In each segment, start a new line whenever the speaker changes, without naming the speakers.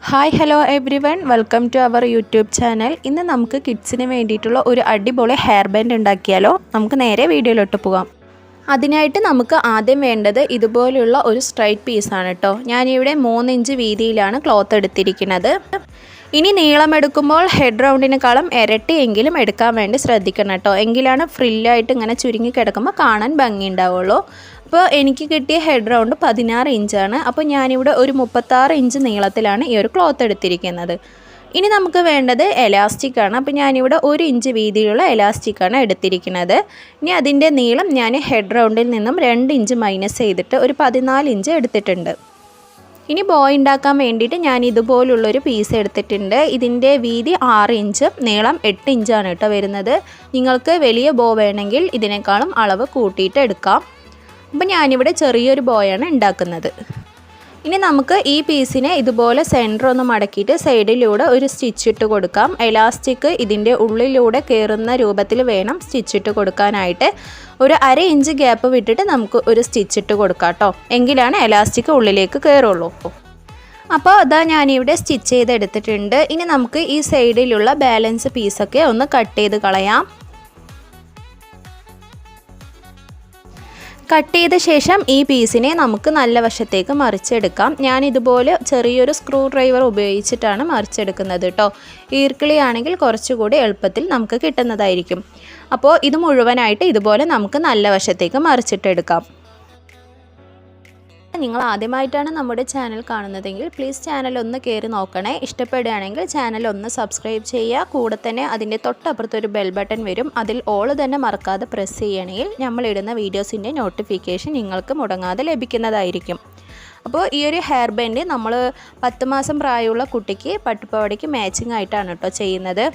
Hi hello everyone, welcome to our YouTube channel. ഇന്ന് നമുക്ക് കിഡ്സിന് വേണ്ടിയിട്ടുള്ള ഒരു അടിപൊളി ഹെയർ ബാൻഡ് ഉണ്ടാക്കിയാലോ. നമുക്ക് നേരെ വീഡിയോയിലോട്ട് പോകാം. അതിനായിട്ട് നമുക്ക് ആദ്യം വേണ്ടത് ഇതുപോലുള്ള ഒരു സ്ട്രൈറ്റ് പീസാണ് കേട്ടോ. ഞാനിവിടെ 3 ഇഞ്ച് വീതിയിലാണ് ക്ലോത്ത് എടുത്തിരിക്കുന്നത്. ഇനി നീളം എടുക്കുമ്പോൾ ഹെഡ് റൗണ്ടിനേക്കാളും ഇരട്ടിയെങ്കിലും എടുക്കാൻ വേണ്ടി ശ്രദ്ധിക്കണം കേട്ടോ. എങ്കിലാണ് ഫ്രില്ലായിട്ട് ഇങ്ങനെ ചുരുങ്ങി കിടക്കുമ്പോൾ കാണാൻ ഭംഗി ഉണ്ടാവുള്ളൂ. അപ്പോൾ എനിക്ക് കിട്ടിയ ഹെഡ് റൗണ്ട് 16 ഇഞ്ചാണ്. അപ്പോൾ ഞാനിവിടെ ഒരു 36 ഇഞ്ച് നീളത്തിലാണ് ഈ ഒരു ക്ലോത്ത് എടുത്തിരിക്കുന്നത്. ഇനി നമുക്ക് വേണ്ടത് എലാസ്റ്റിക്കാണ്. അപ്പോൾ ഞാനിവിടെ 1 ഇഞ്ച് വീതിയിലുള്ള എലാസ്റ്റിക്കാണ് എടുത്തിരിക്കുന്നത്. ഇനി അതിൻ്റെ നീളം ഞാൻ ഹെഡ് റൗണ്ടിൽ നിന്നും 2 ഇഞ്ച് മൈനസ് ചെയ്തിട്ട് ഒരു 14 ഇഞ്ച് എടുത്തിട്ടുണ്ട്. ഇനി ബോ ഉണ്ടാക്കാൻ വേണ്ടിയിട്ട് ഞാൻ ഇതുപോലുള്ളൊരു പീസ് എടുത്തിട്ടുണ്ട്. ഇതിൻ്റെ വീതി 6 ഇഞ്ചും നീളം 8 ഇഞ്ചാണ് കേട്ടോ വരുന്നത്. നിങ്ങൾക്ക് വലിയ ബോ വേണമെങ്കിൽ ഇതിനേക്കാളും അളവ് കൂട്ടിയിട്ട് എടുക്കാം. അപ്പോൾ ഞാനിവിടെ ചെറിയൊരു ബോയാണ് ഉണ്ടാക്കുന്നത്. ഇനി നമുക്ക് ഈ പീസിനെ ഇതുപോലെ സെൻറ്റർ ഒന്ന് മടക്കിയിട്ട് സൈഡിലൂടെ ഒരു സ്റ്റിച്ച് ഇട്ട് കൊടുക്കാം. എലാസ്റ്റിക് ഇതിൻ്റെ ഉള്ളിലൂടെ കയറുന്ന രൂപത്തിൽ വേണം സ്റ്റിച്ച് ഇട്ട് കൊടുക്കാനായിട്ട്. ഒരു 1/2 ഇഞ്ച് ഗ്യാപ്പ് വിട്ടിട്ട് നമുക്ക് ഒരു സ്റ്റിച്ച് ഇട്ട് കൊടുക്കാം കേട്ടോ. എങ്കിലാണ് എലാസ്റ്റിക് ഉള്ളിലേക്ക് കയറുള്ളൂ. അപ്പോൾ അതാ ഞാനിവിടെ സ്റ്റിച്ച് ചെയ്തെടുത്തിട്ടുണ്ട്. ഇനി നമുക്ക് ഈ സൈഡിലുള്ള ബാലൻസ് പീസൊക്കെ ഒന്ന് കട്ട് ചെയ്ത് കളയാം. കട്ട് ചെയ്ത ശേഷം ഈ പീസിനെ നമുക്ക് നല്ല വശത്തേക്ക് മറിച്ചെടുക്കാം. ഞാനിതുപോലെ ചെറിയൊരു സ്ക്രൂ ഡ്രൈവർ ഉപയോഗിച്ചിട്ടാണ് മറിച്ചെടുക്കുന്നത് കേട്ടോ. ഈർക്കിളിയാണെങ്കിൽ കുറച്ചുകൂടി എളുപ്പത്തിൽ നമുക്ക് കിട്ടുന്നതായിരിക്കും. അപ്പോൾ ഇത് മുഴുവനായിട്ട് ഇതുപോലെ നമുക്ക് നല്ല വശത്തേക്ക് മറിച്ചിട്ടെടുക്കാം. നിങ്ങൾ ആദ്യമായിട്ടാണ് നമ്മുടെ ചാനൽ കാണുന്നതെങ്കിൽ പ്ലീസ് ചാനൽ ഒന്ന് കയറി നോക്കണേ. ഇഷ്ടപ്പെടുകയാണെങ്കിൽ ചാനൽ ഒന്ന് സബ്സ്ക്രൈബ് ചെയ്യുക. കൂടെ തന്നെ അതിൻ്റെ തൊട്ടപ്പുറത്തൊരു ബെൽ ബട്ടൺ വരും. അതിൽ ഓൾ തന്നെ മറക്കാതെ പ്രസ് ചെയ്യണമെങ്കിൽ നമ്മളിടുന്ന വീഡിയോസിൻ്റെ നോട്ടിഫിക്കേഷൻ നിങ്ങൾക്ക് മുടങ്ങാതെ ലഭിക്കുന്നതായിരിക്കും. അപ്പോൾ ഈ ഒരു ഹെയർ ബാൻഡ് നമ്മൾ 10 മാസം പ്രായമുള്ള കുട്ടിക്ക് പട്ടുപാവാടയ്ക്ക് മാച്ചിങ് ആയിട്ടാണ് കേട്ടോ ചെയ്യുന്നത്.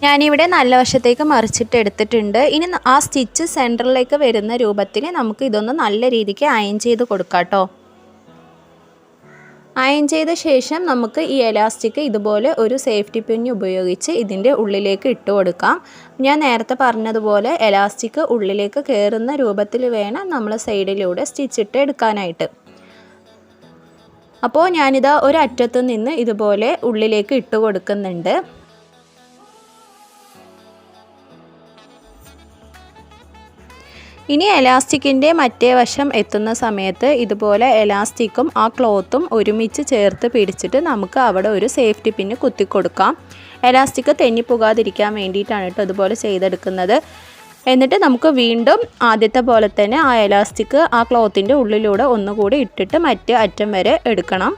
ഞാനിവിടെ നല്ല വശത്തേക്ക് മറിച്ചിട്ട് എടുത്തിട്ടുണ്ട്. ഇനി ആ സ്റ്റിച്ച് സെൻറ്ററിലേക്ക് വരുന്ന രൂപത്തിന് നമുക്ക് ഇതൊന്ന് നല്ല രീതിക്ക് അയൺ ചെയ്ത് കൊടുക്കാം കേട്ടോ. അയൺ ചെയ്ത ശേഷം നമുക്ക് ഈ എലാസ്റ്റിക് ഇതുപോലെ ഒരു സേഫ്റ്റി പിൻ ഉപയോഗിച്ച് ഇതിൻ്റെ ഉള്ളിലേക്ക് ഇട്ട് കൊടുക്കാം. ഞാൻ നേരത്തെ പറഞ്ഞതുപോലെ എലാസ്റ്റിക് ഉള്ളിലേക്ക് കയറുന്ന രൂപത്തിൽ വേണം നമ്മൾ സൈഡിലൂടെ സ്റ്റിച്ചിട്ട് എടുക്കാനായിട്ട്. അപ്പോൾ ഞാനിതാ ഒരു അറ്റത്തു നിന്ന് ഇതുപോലെ ഉള്ളിലേക്ക് ഇട്ട് കൊടുക്കുന്നുണ്ട്. ഇനി എലാസ്റ്റിക്കിൻ്റെ മറ്റേ വശം എത്തുന്ന സമയത്ത് ഇതുപോലെ എലാസ്റ്റിക്കും ആ ക്ലോത്തും ഒരുമിച്ച് ചേർത്ത് പിടിച്ചിട്ട് നമുക്ക് അവിടെ ഒരു സേഫ്റ്റി പിന്ന് കുത്തിക്കൊടുക്കാം. എലാസ്റ്റിക് തെന്നിപ്പോകാതിരിക്കാൻ വേണ്ടിയിട്ടാണ് കേട്ടോ ഇതുപോലെ ചെയ്തെടുക്കുന്നത്. എന്നിട്ട് നമുക്ക് വീണ്ടും ആദ്യത്തെ പോലെ തന്നെ ആ എലാസ്റ്റിക് ആ ക്ലോത്തിൻ്റെ ഉള്ളിലൂടെ ഒന്നുകൂടി ഇട്ടിട്ട് മറ്റേ അറ്റം വരെ എടുക്കണം.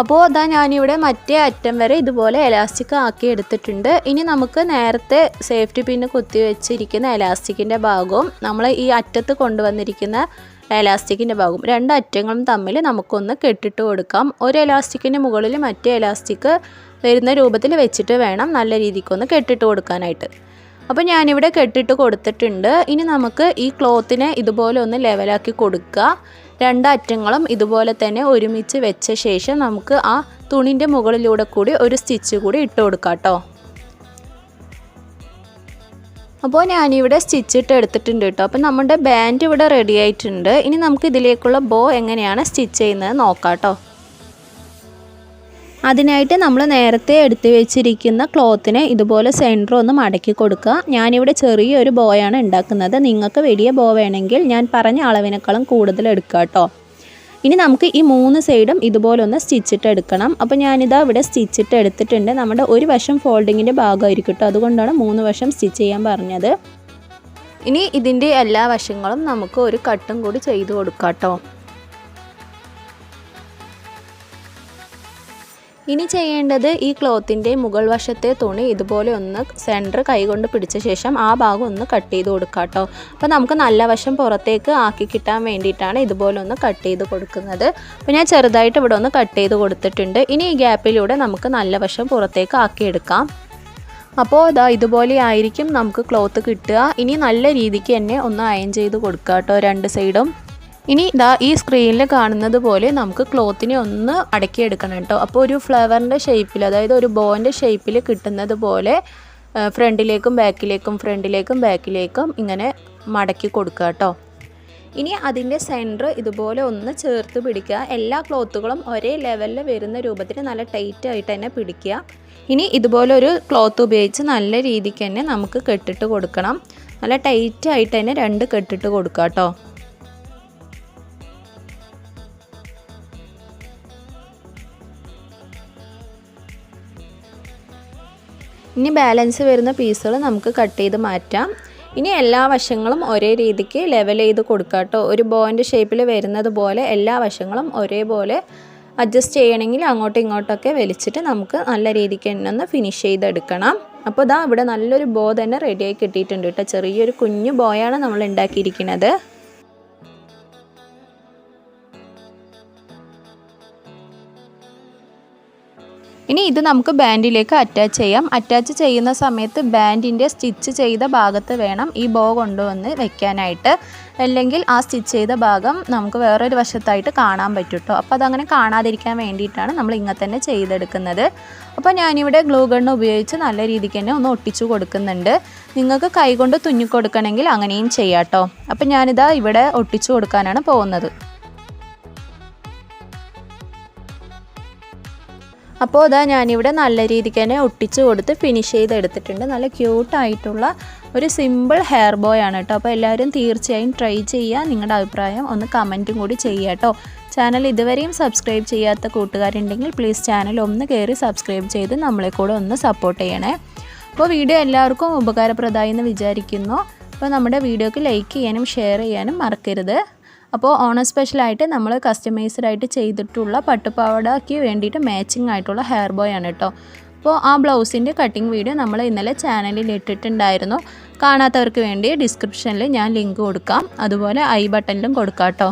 അപ്പോൾ അതാ ഞാനിവിടെ മറ്റേ അറ്റം വരെ ഇതുപോലെ എലാസ്റ്റിക് ആക്കി എടുത്തിട്ടുണ്ട്. ഇനി നമുക്ക് നേരത്തെ സേഫ്റ്റി പിന്ന് കുത്തി വെച്ചിരിക്കുന്ന എലാസ്റ്റിക്കിൻ്റെ ഭാഗവും നമ്മൾ ഈ അറ്റത്ത് കൊണ്ടുവന്നിരിക്കുന്ന എലാസ്റ്റിക്കിൻ്റെ ഭാഗവും 2 അറ്റങ്ങളും തമ്മിൽ നമുക്കൊന്ന് കെട്ടിട്ട് കൊടുക്കാം. ഒരു എലാസ്റ്റിക്കിൻ്റെ മുകളിൽ മറ്റേ എലാസ്റ്റിക് വരുന്ന രൂപത്തിൽ വെച്ചിട്ട് വേണം നല്ല രീതിക്കൊന്ന് കെട്ടിട്ട് കൊടുക്കാനായിട്ട്. അപ്പോൾ ഞാനിവിടെ കെട്ടിട്ട് കൊടുത്തിട്ടുണ്ട്. ഇനി നമുക്ക് ഈ ക്ലോത്തിനെ ഇതുപോലെ ഒന്ന് ലെവലാക്കി കൊടുക്കുക. 2 അറ്റങ്ങളും ഇതുപോലെ തന്നെ ഒരുമിച്ച് വെച്ച ശേഷം നമുക്ക് ആ തുണിൻ്റെ മുകളിലൂടെ കൂടി ഒരു സ്റ്റിച്ച് കൂടി ഇട്ട് കൊടുക്കാം കേട്ടോ. അപ്പോൾ ഞാനിവിടെ സ്റ്റിച്ച് ഇട്ട് എടുത്തിട്ടുണ്ട് കേട്ടോ. അപ്പോൾ നമ്മുടെ ബാൻഡ് ഇവിടെ റെഡി ആയിട്ടുണ്ട്. ഇനി നമുക്ക് ഇതിലേക്കുള്ള ബോ എങ്ങനെയാണ് സ്റ്റിച്ച് ചെയ്യുന്നത് നോക്കാം കേട്ടോ. അതിനായിട്ട് നമ്മൾ നേരത്തെ എടുത്ത് വെച്ചിരിക്കുന്ന ക്ലോത്തിനെ ഇതുപോലെ സെൻറ്റർ ഒന്ന് മടക്കി കൊടുക്കുക. ഞാനിവിടെ ചെറിയൊരു ബോയാണ് ഉണ്ടാക്കുന്നത്. നിങ്ങൾക്ക് വലിയ ബോ വേണമെങ്കിൽ ഞാൻ പറഞ്ഞ അളവിനേക്കാളും കൂടുതൽ എടുക്കുക കേട്ടോ. ഇനി നമുക്ക് ഈ 3 സൈഡും ഇതുപോലെ ഒന്ന് സ്റ്റിച്ചിട്ട് എടുക്കണം. അപ്പോൾ ഞാനിതാ ഇവിടെ സ്റ്റിച്ചിട്ട് എടുത്തിട്ടുണ്ട്. നമ്മുടെ ഒരു വശം ഫോൾഡിങ്ങിൻ്റെ ഭാഗമായിരിക്കും കേട്ടോ. അതുകൊണ്ടാണ് 3 വശം സ്റ്റിച്ച് ചെയ്യാൻ പറഞ്ഞത്. ഇനി ഇതിൻ്റെ എല്ലാ വശങ്ങളും നമുക്ക് ഒരു കട്ടും കൂടി ചെയ്ത് കൊടുക്കാം കേട്ടോ. ഇനി ചെയ്യേണ്ടത് ഈ ക്ലോത്തിൻ്റെ മുകൾ വശത്തെ തുണി ഇതുപോലെ ഒന്ന് സെൻറ്റർ കൈകൊണ്ട് പിടിച്ച ശേഷം ആ ഭാഗം ഒന്ന് കട്ട് ചെയ്ത് കൊടുക്കാം കേട്ടോ. അപ്പോൾ നമുക്ക് നല്ല വശം പുറത്തേക്ക് ആക്കി കിട്ടാൻ വേണ്ടിയിട്ടാണ് ഇതുപോലെ ഒന്ന് കട്ട് ചെയ്ത് കൊടുക്കുന്നത്. അപ്പോൾ ഞാൻ ചെറുതായിട്ട് ഇവിടെ ഒന്ന് കട്ട് ചെയ്ത് കൊടുത്തിട്ടുണ്ട്. ഇനി ഈ ഗ്യാപ്പിലൂടെ നമുക്ക് നല്ല വശം പുറത്തേക്ക് ആക്കിയെടുക്കാം. അപ്പോൾ ഇതാ ഇതുപോലെ ആയിരിക്കും നമുക്ക് ക്ലോത്ത് കിട്ടുക. ഇനി നല്ല രീതിക്ക് തന്നെ ഒന്ന് അയൺ ചെയ്ത് കൊടുക്കാം കേട്ടോ 2 സൈഡും. ഇനി ഇതാ ഈ സ്ക്രീനിൽ കാണുന്നത് പോലെ നമുക്ക് ക്ലോത്തിനെ ഒന്ന് അടക്കിയെടുക്കണം കേട്ടോ. അപ്പോൾ ഒരു ഫ്ലവറിൻ്റെ ഷേപ്പിൽ, അതായത് ഒരു ബോൻ്റെ ഷേപ്പിൽ കിട്ടുന്നത് പോലെ ഫ്രണ്ടിലേക്കും ബാക്കിലേക്കും ഇങ്ങനെ മടക്കി കൊടുക്കുക കേട്ടോ. ഇനി അതിൻ്റെ സെൻറ്റർ ഇതുപോലെ ഒന്ന് ചേർത്ത് പിടിക്കുക. എല്ലാ ക്ലോത്തുകളും ഒരേ ലെവലിൽ വരുന്ന രൂപത്തിൽ നല്ല ടൈറ്റായിട്ട് തന്നെ പിടിക്കുക. ഇനി ഇതുപോലെ ഒരു ക്ലോത്ത് ഉപയോഗിച്ച് നല്ല രീതിക്ക് തന്നെ നമുക്ക് കെട്ടിട്ട് കൊടുക്കണം. നല്ല ടൈറ്റായിട്ട് തന്നെ 2 കെട്ടിട്ട് കൊടുക്കുക കേട്ടോ. ഇനി ബാലൻസ് വരുന്ന പീസുകൾ നമുക്ക് കട്ട് ചെയ്ത് മാറ്റാം. ഇനി എല്ലാ വശങ്ങളും ഒരേ രീതിക്ക് ലെവൽ ചെയ്ത് കൊടുക്കുക കേട്ടോ. ഒരു ബോൻ്റെ ഷേപ്പിൽ വരുന്നത് പോലെ എല്ലാ വശങ്ങളും ഒരേപോലെ അഡ്ജസ്റ്റ് ചെയ്യണമെങ്കിൽ അങ്ങോട്ടും ഇങ്ങോട്ടൊക്കെ വലിച്ചിട്ട് നമുക്ക് നല്ല രീതിക്ക് തന്നെ ഒന്ന് ഫിനിഷ് ചെയ്തെടുക്കണം. അപ്പോൾ ഇതാ ഇവിടെ നല്ലൊരു ബോ തന്നെ റെഡിയായി കിട്ടിയിട്ടുണ്ട് കേട്ടോ. ചെറിയൊരു കുഞ്ഞു ബോയാണ് നമ്മൾ ഉണ്ടാക്കിയിരിക്കുന്നത്. ഇനി ഇത് നമുക്ക് ബാൻഡിലേക്ക് അറ്റാച്ച് ചെയ്യാം. അറ്റാച്ച് ചെയ്യുന്ന സമയത്ത് ബാൻഡിൻ്റെ സ്റ്റിച്ച് ചെയ്ത ഭാഗത്ത് വേണം ഈ ബോ കൊണ്ടുവന്ന് വെക്കാനായിട്ട്. അല്ലെങ്കിൽ ആ സ്റ്റിച്ച് ചെയ്ത ഭാഗം നമുക്ക് വേറൊരു വശത്തായിട്ട് കാണാൻ പറ്റും കേട്ടോ. അപ്പോൾ അതങ്ങനെ കാണാതിരിക്കാൻ വേണ്ടിയിട്ടാണ് നമ്മൾ ഇങ്ങനെ തന്നെ ചെയ്തെടുക്കുന്നത്. അപ്പോൾ ഞാനിവിടെ ഗ്ലൂ ഗണ്ണ് ഉപയോഗിച്ച് നല്ല രീതിക്ക് തന്നെ ഒന്ന് ഒട്ടിച്ചു കൊടുക്കുന്നുണ്ട്. നിങ്ങൾക്ക് കൈകൊണ്ട് തുന്നിക്കൊടുക്കണമെങ്കിൽ അങ്ങനെയും ചെയ്യാം കേട്ടോ. അപ്പോൾ ഞാനിതാ ഇവിടെ ഒട്ടിച്ചു കൊടുക്കാനാണ് പോകുന്നത്. അപ്പോൾ ഇതാ ഞാനിവിടെ നല്ല രീതിക്ക് തന്നെ ഒട്ടിച്ച് കൊടുത്ത് ഫിനിഷ് ചെയ്തെടുത്തിട്ടുണ്ട്. നല്ല ക്യൂട്ടായിട്ടുള്ള ഒരു സിമ്പിൾ ഹെയർ ബോയ് ആണ് കേട്ടോ. അപ്പോൾ എല്ലാവരും തീർച്ചയായും ട്രൈ ചെയ്യുക. നിങ്ങളുടെ അഭിപ്രായം ഒന്ന് കമൻറ്റും കൂടി ചെയ്യുക കേട്ടോ. ചാനൽ ഇതുവരെയും സബ്സ്ക്രൈബ് ചെയ്യാത്ത കൂട്ടുകാരുണ്ടെങ്കിൽ പ്ലീസ് ചാനൽ ഒന്ന് കയറി സബ്സ്ക്രൈബ് ചെയ്ത് നമ്മളെ കൂടെ ഒന്ന് സപ്പോർട്ട് ചെയ്യണേ. അപ്പോൾ വീഡിയോ എല്ലാവർക്കും ഉപകാരപ്രദമായി എന്ന് വിചാരിക്കുന്നു. അപ്പോൾ നമ്മുടെ വീഡിയോക്ക് ലൈക്ക് ചെയ്യാനും ഷെയർ ചെയ്യാനും മറക്കരുത്. അപ്പോൾ ഓണം സ്പെഷ്യലായിട്ട് നമ്മൾ കസ്റ്റമൈസ്ഡ് ആയിട്ട് ചെയ്തിട്ടുള്ള പട്ടുപാവാടയ്ക്ക് വേണ്ടിയിട്ട് മാച്ചിങ് ആയിട്ടുള്ള ഹെയർ ബോയ് ആണ് കേട്ടോ. അപ്പോൾ ആ ബ്ലൗസിൻ്റെ കട്ടിങ് വീഡിയോ നമ്മൾ ഇന്നലെ ചാനലിൽ ഇട്ടിട്ടുണ്ടായിരുന്നു. കാണാത്തവർക്ക് വേണ്ടി ഡിസ്ക്രിപ്ഷനിൽ ഞാൻ ലിങ്ക് കൊടുക്കാം, അതുപോലെ ഐ ബട്ടണിലും കൊടുക്കാം കേട്ടോ.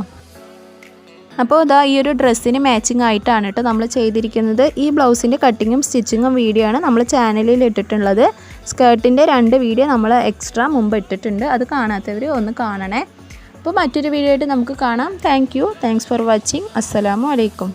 അപ്പോൾ ഇതാ ഈ ഒരു ഡ്രസ്സിന് മാച്ചിങ് ആയിട്ടാണ് കേട്ടോ നമ്മൾ ചെയ്തിരിക്കുന്നത്. ഈ ബ്ലൗസിൻ്റെ കട്ടിങ്ങും സ്റ്റിച്ചിങ്ങും വീഡിയോ ആണ് നമ്മൾ ചാനലിൽ ഇട്ടിട്ടുള്ളത്. സ്കേർട്ടിൻ്റെ 2 വീഡിയോ നമ്മൾ എക്സ്ട്രാ മുമ്പ് ഇട്ടിട്ടുണ്ട്. അത് കാണാത്തവർ ഒന്ന് കാണണേ. അപ്പോൾ മറ്റൊരു വീഡിയോ ആയിട്ട് നമുക്ക് കാണാം. Thanks for watching. അസ്സലാമു അലൈക്കും.